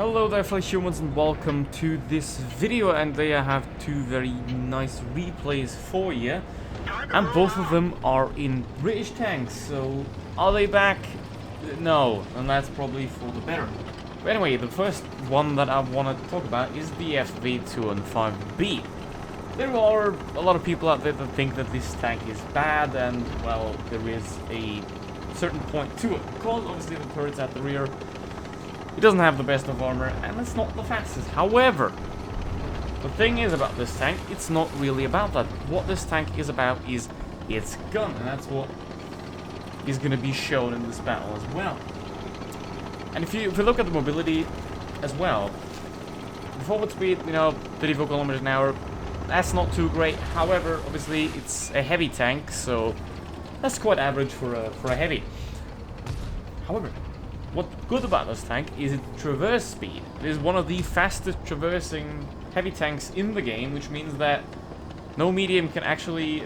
Hello there fellow humans and welcome to this video, and today I have two very nice replays for you, and both of them are in British tanks. So are they back? No, and that's probably for the better. But anyway, the first one that I want to talk about is the FV215B. There are a lot of people out there that think that this tank is bad, and well, there is a certain point to it, because obviously the turret's at the rear. It doesn't have the best of armor, and it's not the fastest. However, the thing is about this tank, it's not really about that. What this tank is about is its gun, and that's what is going to be shown in this battle as well. And if you look at the mobility as well, the forward speed, 34 kilometers an hour, that's not too great. However, obviously it's a heavy tank, so that's quite average for a heavy. However, what's good about this tank is its traverse speed. It is one of the fastest traversing heavy tanks in the game, which means that no medium can actually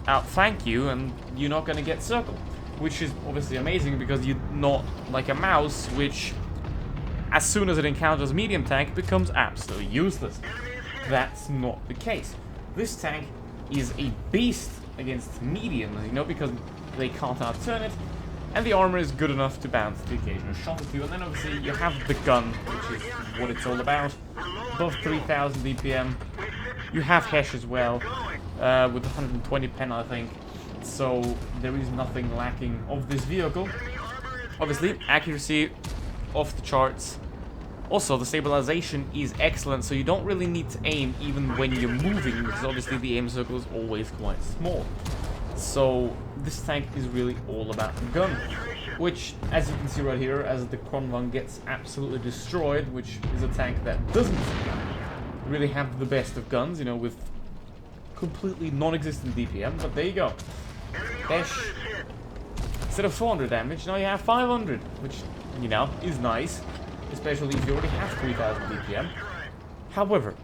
outflank you, and you're not going to get circled. Which is obviously amazing, because you're not like a mouse, which as soon as it encounters a medium tank becomes absolutely useless. That's not the case. This tank is a beast against mediums, because they can't outturn it. And the armor is good enough to bounce the occasional shot or two. And then obviously you have the gun, which is what it's all about. Above 3000 DPM. You have Hesh as well, with 120 pen, I think. So there is nothing lacking of this vehicle. Obviously, accuracy off the charts. Also, the stabilization is excellent, so you don't really need to aim even when you're moving, because obviously the aim circle is always quite small. So this tank is really all about the gun, which, as you can see right here, as the Kronvan gets absolutely destroyed, which is a tank that doesn't really have the best of guns, with completely non-existent DPM, but there you go. Hesh, instead of 400 damage, now you have 500, which, is nice, especially if you already have 3000 DPM. However,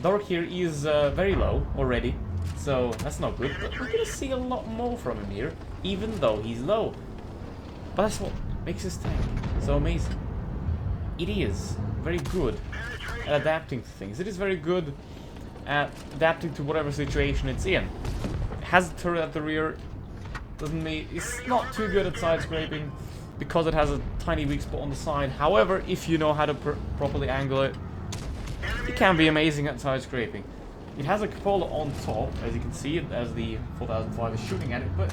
Dark here is very low already, so that's not good, but we're gonna see a lot more from him here, even though he's low. But that's what makes this tank so amazing. It is very good at adapting to things. It is very good at adapting to whatever situation it's in. It has a turret at the rear, doesn't mean it's not too good at side scraping, because it has a tiny weak spot on the side. However, if you know how to properly angle it, it can be amazing at side scraping. It has a cupola on top, as you can see, as the 4005 is shooting at it, but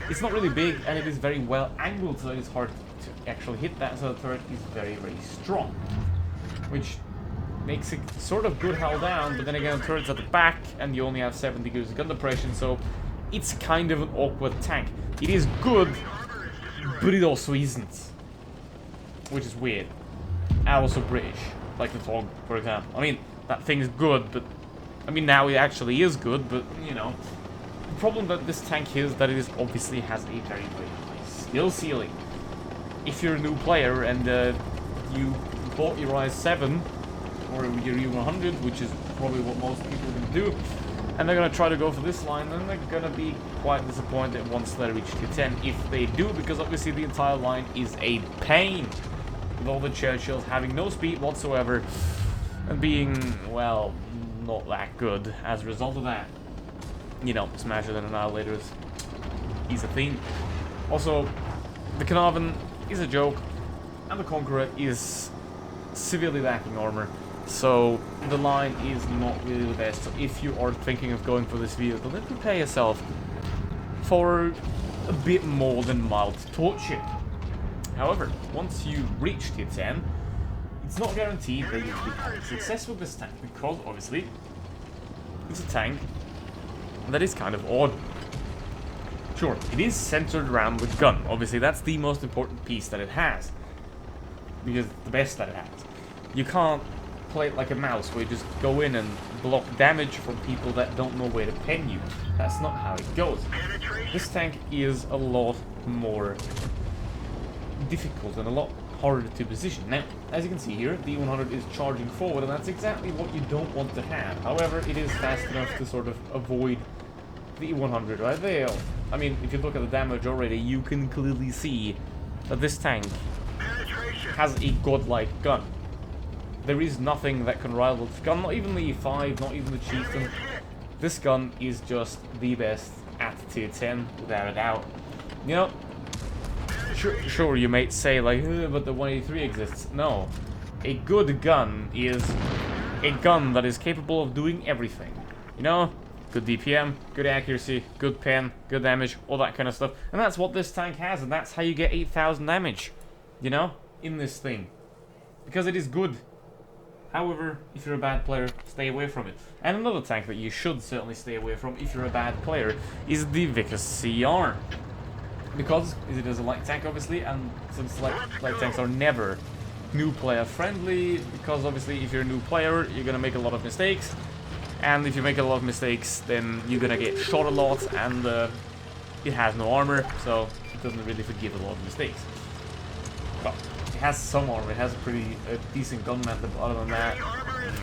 it's not really big, and it is very well angled, so it's hard to actually hit that, so the turret is very, very strong. Which makes it sort of good held down, but then again, the turret's at the back, and you only have 7 degrees of gun depression, so it's kind of an awkward tank. It is good, but it also isn't. Which is weird. And also British, like the Tog, for example. I mean, that thing is good, but now it actually is good, but, the problem that this tank is that it obviously has a very, very high skill ceiling. If you're a new player and you bought your i7 or your E100, which is probably what most people are going to do, and they're going to try to go for this line, then they're going to be quite disappointed once they reach tier 10, if they do, because obviously the entire line is a pain, with all the Churchills having no speed whatsoever, and being, well, not that good as a result of that. Smasher and Annihilators is a thing. Also, the Carnarvon is a joke, and the Conqueror is severely lacking armor, so the line is not really the best. So if you are thinking of going for this vehicle, then prepare yourself for a bit more than mild torture. However, once you reach tier 10, it's not guaranteed that you'll be having success with this tank, because obviously it's a tank that is kind of odd. Sure, it is centered around the gun. Obviously, that's the most important piece that it has, because it's the best that it has. You can't play it like a mouse, where you just go in and block damage from people that don't know where to pen you. That's not how it goes. This tank is a lot more difficult and a lot harder to position. Now, as you can see here, the E100 is charging forward, and that's exactly what you don't want to have. However, it is fast enough to sort of avoid the E100 right there. If you look at the damage already, you can clearly see that this tank has a godlike gun. There is nothing that can rival this gun, not even the E5, not even the Chieftain. This gun is just the best at tier 10, without a doubt. You know, sure you might say like, but the 183 exists. No, a good gun is a gun that is capable of doing everything. You know, good DPM, good accuracy, good pen, good damage, all that kind of stuff. And that's what this tank has, and that's how you get 8,000 damage, you know, in this thing. Because it is good. However, if you're a bad player, stay away from it. And another tank that you should certainly stay away from if you're a bad player is the Vickers CR. Because it is a light tank, obviously, and since light tanks are never new player friendly, because obviously if you're a new player, you're gonna make a lot of mistakes. And if you make a lot of mistakes, then you're gonna get shot a lot, and it has no armor, so it doesn't really forgive a lot of mistakes. Well, it has some armor, it has a pretty decent gun map, but other than that,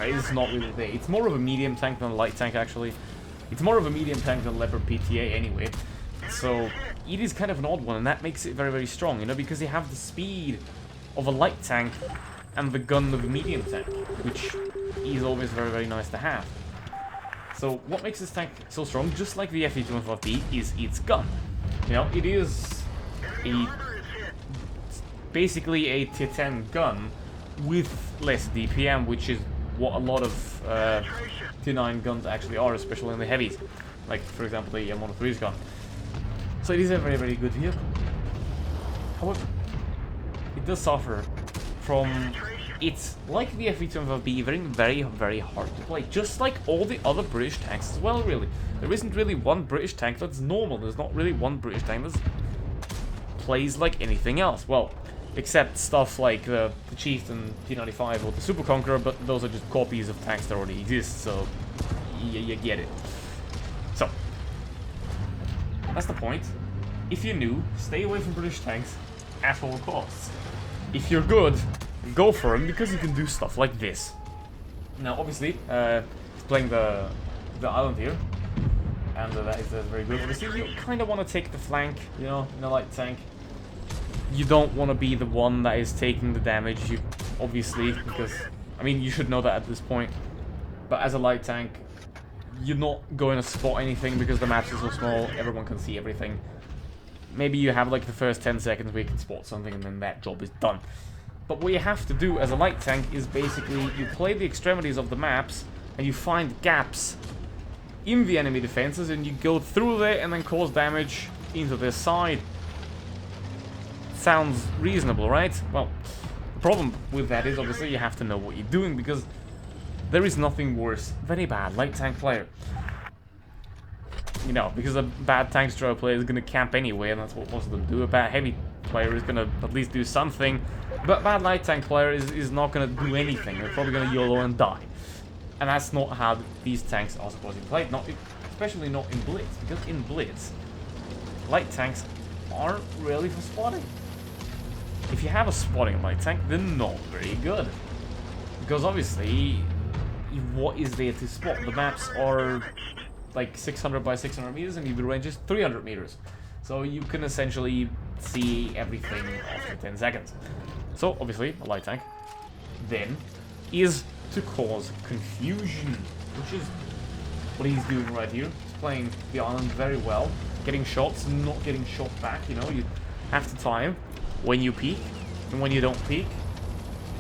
it's not really there. It's more of a medium tank than a light tank, actually. It's more of a medium tank than Leopard PTA, anyway. So, it is kind of an odd one, and that makes it very, very strong, you know, because they have the speed of a light tank and the gun of a medium tank, which is always very, very nice to have. So, what makes this tank so strong, just like the FE215B, is its gun. You know, it is basically a tier 10 gun with less DPM, which is what a lot of tier 9 guns actually are, especially in the heavies. Like, for example, the M103's gun. So it is a very, very good vehicle. However, it does suffer from... It's like the FE215B, very, very hard to play. Just like all the other British tanks as well, really. There isn't really one British tank that's normal. There's not really one British tank that plays like anything else. Well, except stuff like the Chieftain T95 or the Super Conqueror, but those are just copies of tanks that already exist, so you get it. So, that's the point. If you're new, stay away from British tanks at all costs. If you're good, go for them, because you can do stuff like this. Now, obviously, he's playing the island here, and that is very good. Obviously, you kind of want to take the flank, you know, in a light tank. You don't want to be the one that is taking the damage, obviously, because, I mean, you should know that at this point. But as a light tank, you're not going to spot anything because the maps are so small, everyone can see everything. Maybe you have like the first 10 seconds where you can spot something and then that job is done. But what you have to do as a light tank is basically you play the extremities of the maps and you find gaps in the enemy defenses and you go through there and then cause damage into their side. Sounds reasonable, right? Well, the problem with that is obviously you have to know what you're doing, because there is nothing worse than a bad light tank player. You know, because a bad tank destroyer player is going to camp anyway, and that's what most of them do. A bad heavy player is going to at least do something, but bad light tank player is not going to do anything. They're probably going to YOLO and die. And that's not how these tanks are supposed to be played, especially not in Blitz, because in Blitz, light tanks aren't really for spotting. If you have a spotting light tank, they're not very good. Because obviously, what is there to spot? The maps are like 600 by 600 meters and the range is 300 meters. So you can essentially see everything after 10 seconds. So obviously, a light tank then is to cause confusion, which is what he's doing right here. He's playing the island very well, getting shots, not getting shot back, you know. You have to time when you peek and when you don't peek.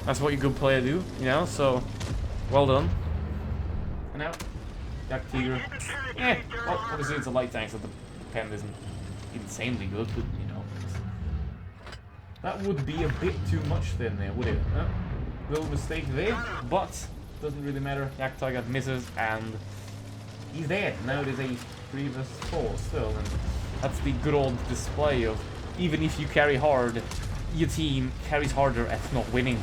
That's what your good player do, you know, so well done. And now, Jack Tiger. Yeah, well, obviously it's a light tank, so the pen isn't insanely good, but you know. That would be a bit too much then there, would it? Little mistake there, but doesn't really matter. Jack Tiger misses and he's dead. Now it is a 3 vs 4 still, and that's the good old display of even if you carry hard, your team carries harder at not winning.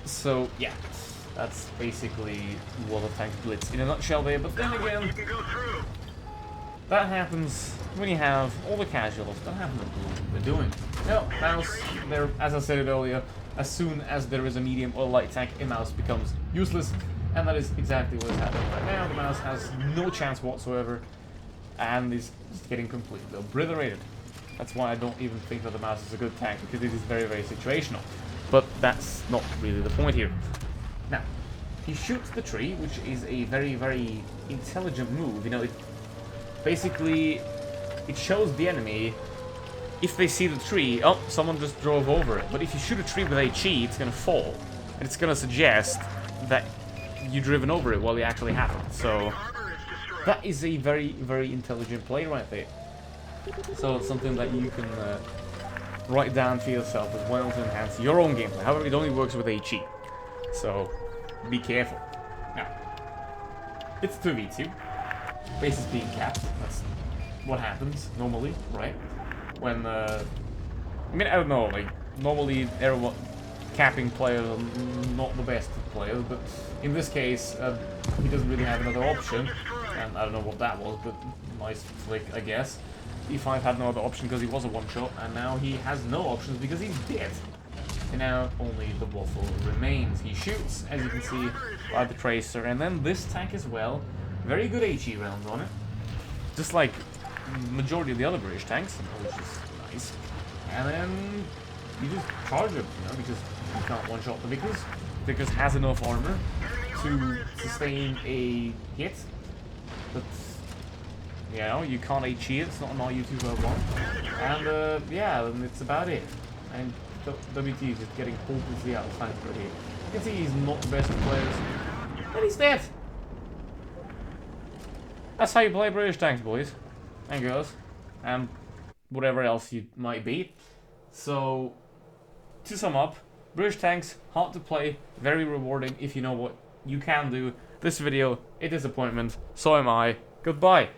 So yeah, that's basically what a tank Blitz in a nutshell there. But then again, that happens when you have all the casuals. That happens to what we're doing. No, mouse, there, as I said it earlier, as soon as there is a medium or light tank, a mouse becomes useless. And that is exactly what is happening right now. The mouse has no chance whatsoever and is just getting completely obliterated. That's why I don't even think that the mouse is a good tank, because it is very, very situational. But that's not really the point here. Now, he shoots the tree, which is a very, very intelligent move. You know, it basically, it shows the enemy, if they see the tree, oh, someone just drove over it. But if you shoot a tree with HE, it's gonna fall. And it's gonna suggest that you've driven over it while it actually happened. So, that is a very, very intelligent play right there. So it's something that you can write down for yourself as well to enhance your own gameplay. However, it only works with HE. So, be careful. Now, it's 2v2. Bases being capped. That's what happens normally, right? When, I mean, I don't know, like, normally everyone capping players are not the best players, but in this case, he doesn't really have another option, and I don't know what that was, but nice flick, I guess. E5 had no other option because he was a one-shot, and now he has no options because he's dead. And now only the waffle remains. He shoots, as you can see, by the tracer, and then this tank as well. Very good HE rounds on it, just like majority of the other British tanks, which is nice. And then you just charge him, you know, because you can't one-shot the Vickers. Vickers has enough armor to sustain a hit, but you know, you can't HE it, it's not an RU-251. And yeah, then it's about it. And WT is just getting hopelessly out of time right here. You can see he's not the best of players, and he's dead. That's how you play British tanks, boys and girls, and whatever else you might be. So, to sum up, British tanks, hard to play, very rewarding if you know what you can do. This video, a disappointment, so am I. Goodbye.